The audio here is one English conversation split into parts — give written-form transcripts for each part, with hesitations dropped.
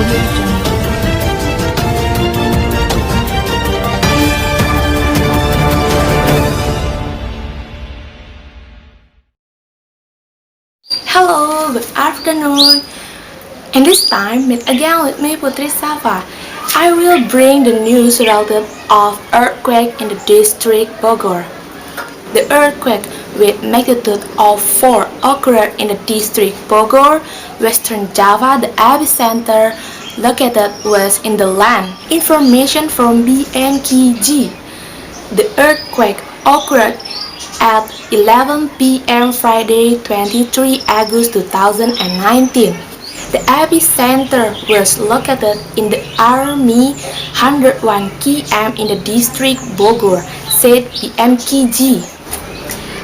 Audio Jungle. Hello, good afternoon. And this time, meet again with me, Putri. I will bring the news related of earthquake in the district Bogor. The earthquake with magnitude of 4 occurred in the district Bogor, Western Java. The epicenter located was in the land. Information from BMKG. The earthquake occurred at 11 p.m. Friday, 23 August 2019. The epicenter was located in the Army 101 km in the district Bogor, said BMKG.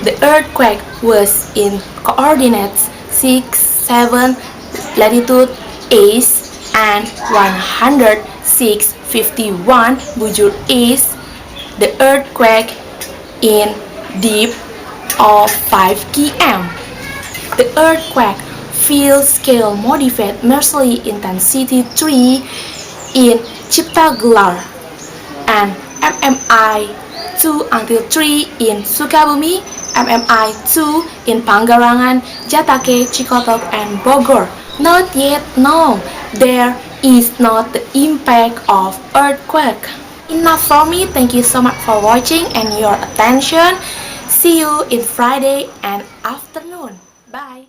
The earthquake was in coordinates 6-7 latitude east and 106.51 Bujur east. The earthquake in depth of 5 km. The earthquake field scale modified merely intensity 3 in Ciptagelar and MMI 2 until 3 in Sukabumi, MMI 2 in Pangrangan, Jatake, Cikotok, and Bogor. Not yet known. There is not the impact of earthquake. Enough for me. Thank you so much for watching and your attention. See you in Friday and afternoon. Bye.